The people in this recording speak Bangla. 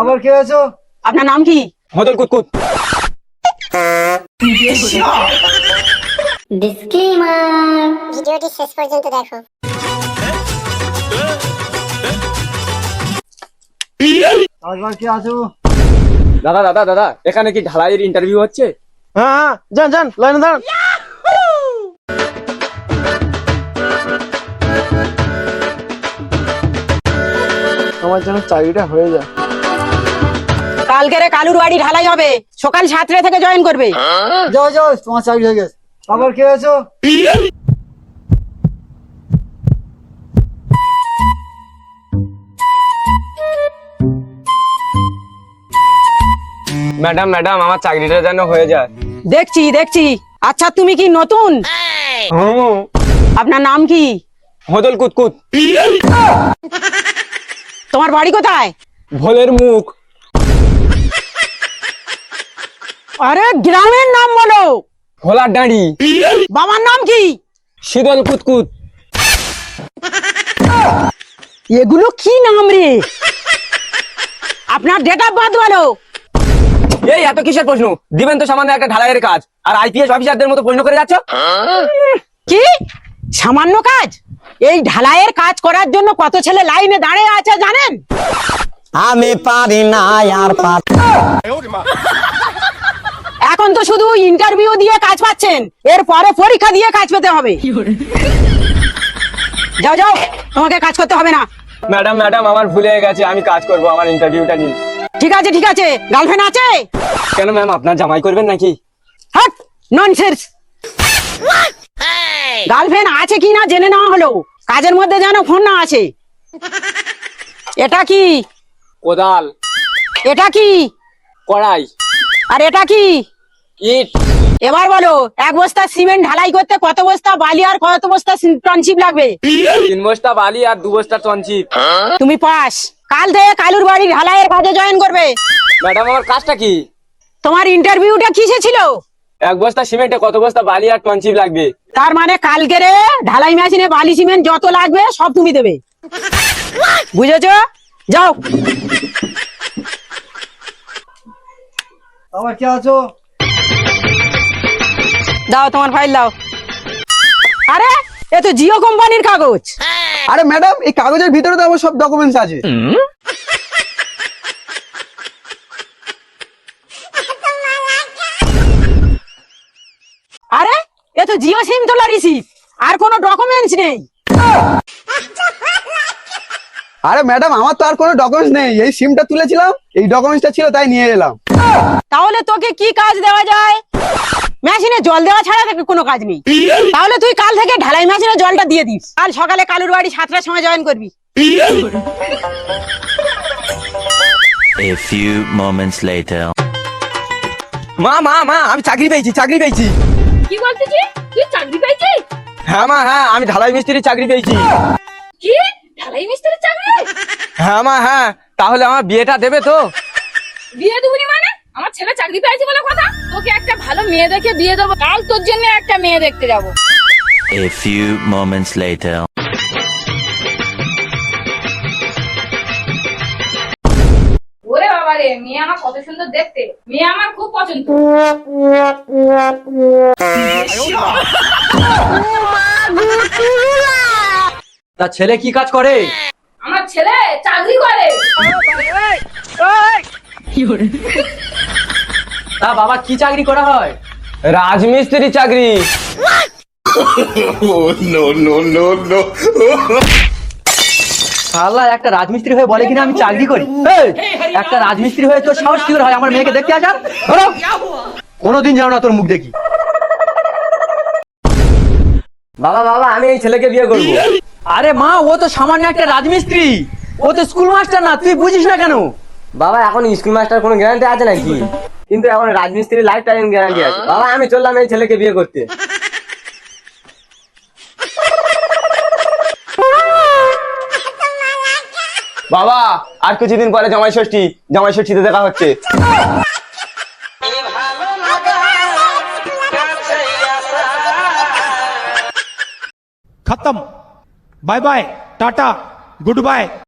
আবার কে আছো? আপনার নাম কি? হদল কুতকুত। ডিসক্লেমার, ভিডিওটি শেষ পর্যন্ত দেখো। আবার কে আছো? দাদা দাদা দাদা, এখানে কি ঢালাইয়ের ইন্টারভিউ হচ্ছে? হ্যাঁ যান যান, লাইনে দাঁড়ান। আমার যেন চাকরিটা হয়ে যায়। কালকে কালুর বাড়ি ঢালাই হবে, সকাল 7টা থেকে জয়েন করবে। যাও যাও, তোমার চাকরি হয়ে গেছে। আবার কে আছো? ম্যাডাম ম্যাডাম, আমার চাকরিটা যেন হয়ে যায়। দেখছি দেখছি। আচ্ছা তুমি কি নতুন? আপনার নাম কি? হদল কুতকুত। তোমার বাড়ি কোথায়? ভোলের মুখ। আরে গ্রামের নাম বলো। ভোলার ডাঁড়ি। বাবার নাম কি? শীতল কুতকুত। এগুলো কি নাম রে? আপনার ডেট অফ বার্থ বলো। এই এত কিসের প্রশ্ন? দিবেন তো সামান্য একটা ঢালাইয়ের কাজ, আর আইপিএস অফিসারদের মতো প্রশ্ন করে যাচ্ছ। কি সামান্য কাজ? এই ঢালাইয়ের কাজ করার জন্য কত ছেলে লাইনে দাঁড়িয়ে আছে জানেন? আমি পারি না আর এখন তো শুধু ইন্টারভিউ দিয়ে কাজ পাচ্ছেন, এরপরে পরীক্ষা দিয়ে কাজ পেতে হবে। যাও যাও, তোমাকে কাজ করতে হবে না। ম্যাডাম ম্যাডাম, আমার ভুলে গেছে, আমি কাজ করব, আমার ইন্টারভিউটা নিন। ঠিক আছে ঠিক আছে। গার্লফ্রেন্ড আছে? কেন ম্যাম, আপনার জামাই করবেন নাকি? হাট ননসেন্স। গার্লফ্রেন্ড আছে কি না জেনে নেওয়া হলো, কাজের মধ্যে যেন ফোন না আছে। এটা কি? কোদাল। এটা কি? কড়াই। আর এটা কি? ইট। এবার বলো, এক বস্তা সিমেন্ট ঢালাই করতে কত বস্তা বালি আর কত বস্তা টনচিপ লাগবে? 3 বস্তা বালি আর 2 বস্তা টনচিপ। তুমি পাস। কাল থেকে কালুর বাড়ি ঢালাইয়ের কাজে জয়েন করবে। ম্যাডাম, আমার কাজটা কি? তোমার ইন্টারভিউটা কিসে ছিল? 1 বস্তা সিমেন্টে কত বস্তা বালি আর টনচিপ লাগবে? তার মানে কালকে ঢালাই মেশিনে বালি সিমেন্ট যত লাগবে সব তুমি দেবে, বুঝেছো? যাও। আবার কে আছো? দাও তোমার ফাইল দাও। আরে এ তো জিও কোম্পানির কাগজ। আরে ম্যাডাম, এই কাগজের ভিতরে তো আমার সব ডকুমেন্টস আছে। আরে এ তো জিও সিম তোলা রিসিপ্ট, আর কোনো ডকুমেন্টস নেই। আরে ম্যাডাম, আমার তো আর কোনো ডকুমেন্টস নেই, এই সিমটা তুলেছিলাম, এই ডকুমেন্টসটা ছিল তাই নিয়ে এলাম। তাহলে তোকে কি কাজ দেওয়া যায়? মেশিনে জল দেওয়া ছাড়া কোনো কাজ নেই। তাহলে তুই কাল থেকে ঢালাই মেশিনে জলটা দিয়ে দিস, কাল সকালে কালুর বাড়ি 7টার সময় জয়েন করবি। A few moments later. মা মা মা, আমি চাকরি পেয়েছি, চাকরি পেয়েছি। কি বলতেছিস? তুই চাকরি পেয়েছিস? হ্যাঁ মা, হ্যাঁ, আমি ঢালাই মিস্ত্রির চাকরি পেয়েছি। কি ঢালাই মিস্ত্রির চাকরি? হ্যাঁ মা, হ্যাঁ। তাহলে আমার বিয়েটা দেবে তো? বিয়ে দিবনি মানে? আমার ছেলে চাকরি পেয়েছে বলে কথা। তোকে একটা ভালো মেয়ে দেখে বিয়ে দেবো, কাল তোর জন্য একটা মেয়ে দেখতে যাবো। A few moments later. ওরে বাবা রে, মেয়ে আমার কত সুন্দর দেখতে, মেয়ে আমার খুব পছন্দ। তা ছেলে কি কাজ করে? আমার ছেলে চাকরি করে। তা বাবা কি চাকরি করা হয়? রাজমিস্ত্রি চাকরি। শালা একটা রাজমিস্ত্রি হয়ে বলে কিনা আমি চাকরি করি। এই, একটা রাজমিস্ত্রি হয়ে তোর সাহস কি করে হয় আমার মেয়েকে দেখতে আসার? ধরো, কোনোদিন যাও না তোর মুখ দেখি। বাবা বাবা, আমি এই ছেলেকে বিয়ে করবো। আরে মা, ও তো সামান্য একটা রাজমিস্ত্রি, ও তো স্কুল মাস্টার না, তুই বুঝিস না কেন? বাবা, এখন স্কুল মাস্টার কোনো গ্যারান্টি আছে নাকি? কিন্তু এখন রাজমিস্ত্রি লাইফ টাইম গ্যারান্টি আছে। বাবা, আমি চললাম এই ছেলেকে বিয়ে করতে। বাবা, আর কিছুদিন পরে জামাই ষষ্ঠী, জামাই ষষ্ঠীতে দেখা হচ্ছে। खत्म। Bye bye, tata, good bye.